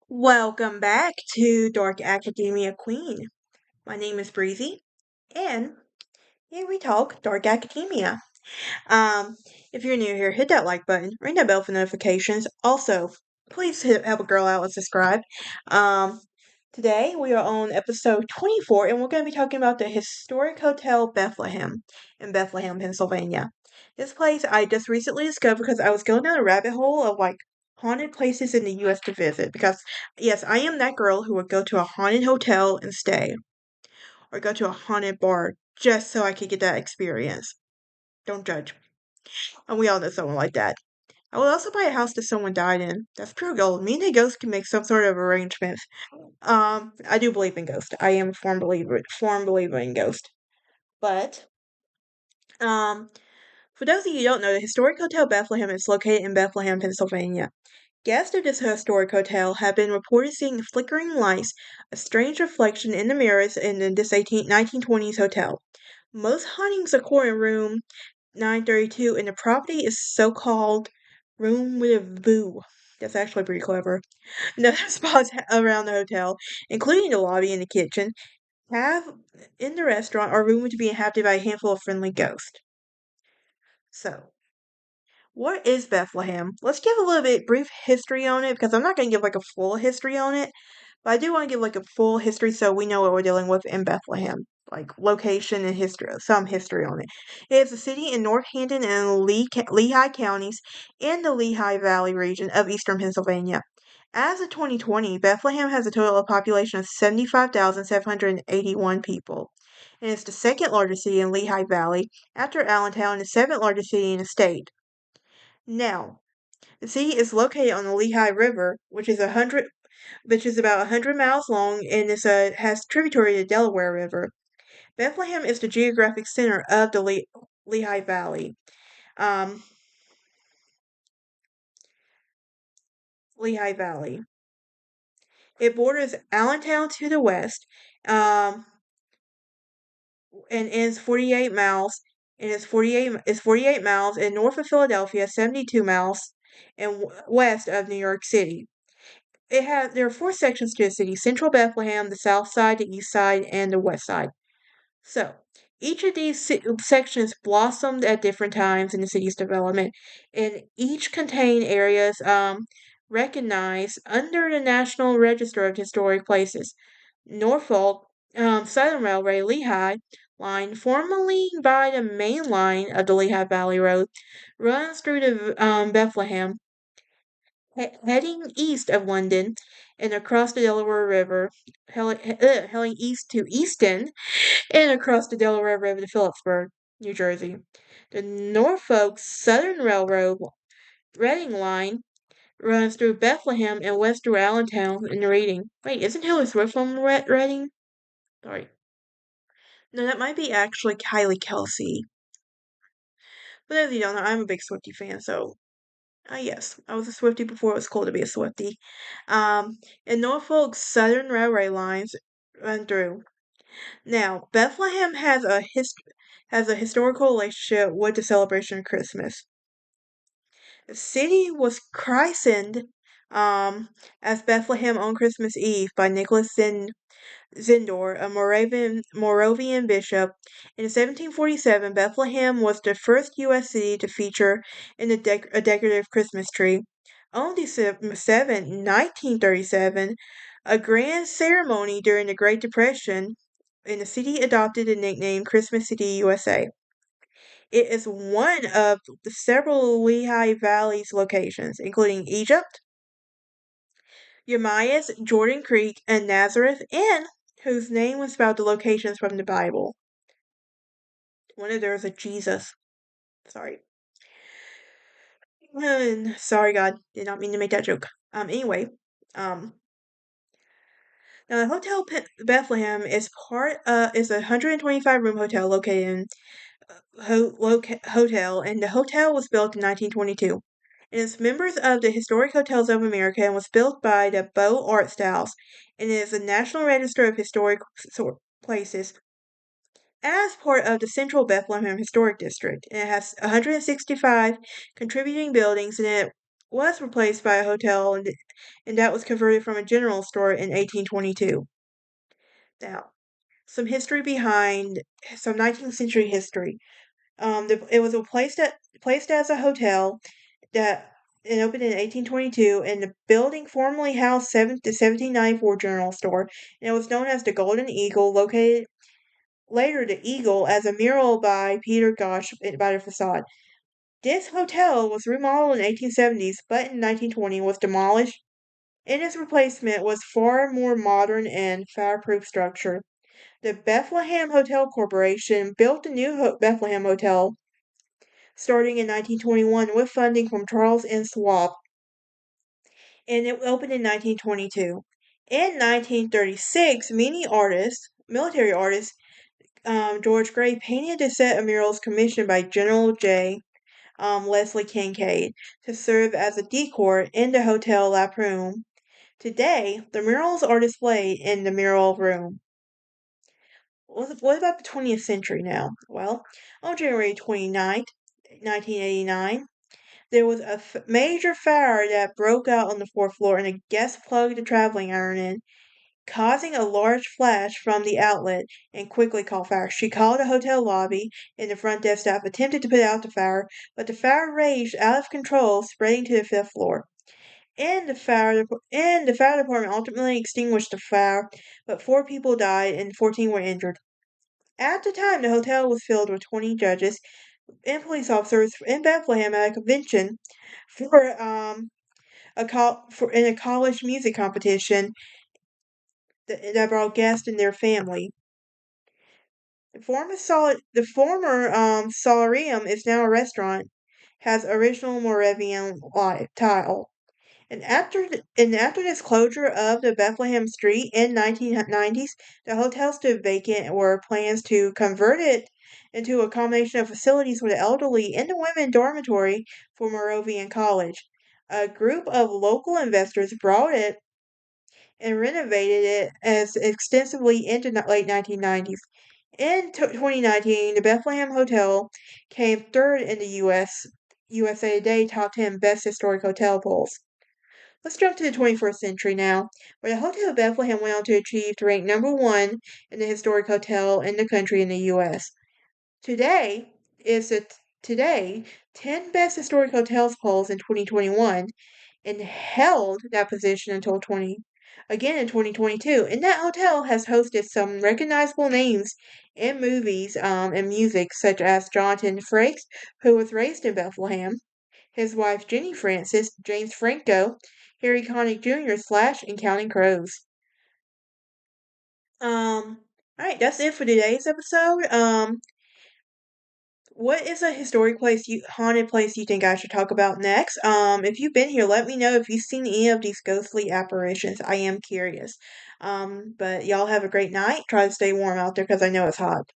Welcome back to Dark Academia Queen. My name is Breezy, and here we talk Dark Academia. Um, if you're new here, hit that like button, ring that bell for notifications. Also, please help a girl out and subscribe. Um, Today we are on episode 24, and we're going to be talking about the historic hotel Bethlehem in Bethlehem, Pennsylvania. This place I just recently discovered because I was going down a rabbit hole of haunted places in the U.S. to visit. Because yes, I am that girl who would go to a haunted hotel and stay, or go to a haunted bar just so I could get that experience. Don't judge. And we all know someone like that. I would also buy a house that someone died in. That's pure gold. Me and the ghost can make some sort of arrangements. I do believe in ghosts. I am a firm believer in ghosts. But, um, for those of you who don't know, the historic Hotel Bethlehem is located in Bethlehem, Pennsylvania. Guests of this historic hotel have been reported seeing flickering lights, a strange reflection in the mirrors in this 1920s hotel. Most hauntings occur in room 932, and the property is so-called room with a view. That's actually pretty clever. Another spots around the hotel, including the lobby and the kitchen, have in the restaurant are rumored to be inhabited by a handful of friendly ghosts. So, what is Bethlehem? Let's give a little bit brief history on it because I'm not going to give a full history on it, but I do want to give a full history so we know what we're dealing with in Bethlehem, like location and history, some history on it. It is a city in North Hampton and Lehigh counties in the Lehigh Valley region of eastern Pennsylvania. As of 2020, Bethlehem has a total population of 75,781 people, and it's the second largest city in Lehigh Valley after Allentown and the seventh largest city in the state. Now, the city is located on the Lehigh River, which is about 100 miles long and has tributary to the Delaware River. Bethlehem is the geographic center of the Lehigh Valley. Um, Lehigh Valley. It borders Allentown to the west, and is 48 miles. And it's 48 miles and north of Philadelphia, 72 miles, and west of New York City. There are four sections to the city: Central Bethlehem, the South Side, the East Side, and the West Side. So each of these sections blossomed at different times in the city's development, and each contain areas recognized under the National Register of Historic Places. Norfolk Southern Railway Lehigh line, formerly by the main line of the Lehigh Valley Road, runs through the Bethlehem, heading east of London and across the Delaware River, heading east to Easton and across the Delaware River to Phillipsburg, New Jersey. The Norfolk Southern Railroad Reading line runs through Bethlehem and west through Allentown and Reading. Wait, isn't Taylor Swift from Reading? Sorry. No, that might be actually Kylie Kelsey. But as you don't know, I'm a big Swiftie fan, so yes, I was a Swiftie before it was cool to be a Swiftie. And Norfolk's Southern Railway lines run through. Now, Bethlehem has a historical relationship with the celebration of Christmas. The city was christened as Bethlehem on Christmas Eve by Nicholas Zindor, a Moravian bishop. In 1747, Bethlehem was the first U.S. city to feature a decorative Christmas tree. On December 7, 1937, a grand ceremony during the Great Depression, and the city adopted the nickname Christmas City, USA. It is one of the several Lehigh Valley's locations, including Egypt, Emmaus, Jordan Creek, and Nazareth, and whose name was about the locations from the Bible. One of those is Jesus. Sorry. Sorry, God. Did not mean to make that joke. Anyway. Now the Hotel Bethlehem is is a 125 room hotel located in hotel, and the hotel was built in 1922. It is members of the Historic Hotels of America and was built by the Beaux Art Styles, and it is a National Register of Historic Places as part of the Central Bethlehem Historic District. And it has 165 contributing buildings, and it was replaced by a hotel, and that was converted from a general store in 1822. Now, some 19th century history. It was placed as a hotel that it opened in 1822, and the building formerly housed the 1794 General Store, and it was known as the Golden Eagle, located later the Eagle as a mural by Peter Gosch by the facade. This hotel was remodeled in the 1870s, but in 1920 was demolished, and its replacement was far more modern and fireproof structure. The Bethlehem Hotel Corporation built the new Bethlehem Hotel starting in 1921 with funding from Charles N. Schwab, and it opened in 1922. In 1936, military artist George Gray, painted a set of murals commissioned by General J. Leslie Kincaid to serve as a decor in the Hotel La Prune. Today, the murals are displayed in the mural room. What about the 20th century now? Well, on January 29th, 1989, there was a major fire that broke out on the fourth floor, and a guest plugged a traveling iron in, causing a large flash from the outlet and quickly called fire. She called a hotel lobby, and the front desk staff attempted to put out the fire, but the fire raged out of control, spreading to the fifth floor. And the fire department ultimately extinguished the fire, but 4 people died and 14 were injured. At the time, the hotel was filled with 20 judges and police officers in Bethlehem at a convention for in a college music competition that brought guests and their family. The former solarium is now a restaurant, has original Moravian tile. And after this closure of the Bethlehem Street in 1990s, the hotel stood vacant and were plans to convert it into a combination of facilities for the elderly and the women dormitory for Moravian College. A group of local investors brought it and renovated it as extensively into the late 1990s. In 2019, the Bethlehem Hotel came third in the USA Today Top 10 Best Historic Hotel polls. Let's jump to the 21st century now, where the Hotel Bethlehem went on to achieve to rank number one in the historic hotel in the country in the U.S. Today is the today 10 best historic hotels polls in 2021, and held that position until 20 again in 2022. And that hotel has hosted some recognizable names in movies and music, such as Jonathan Frakes, who was raised in Bethlehem, his wife Jenny Francis, James Franco, Harry Connick Jr., Slash, and Counting Crows. Alright, that's it for today's episode. What is a haunted place you think I should talk about next? If you've been here, let me know if you've seen any of these ghostly apparitions. I am curious. But y'all have a great night. Try to stay warm out there because I know it's hot.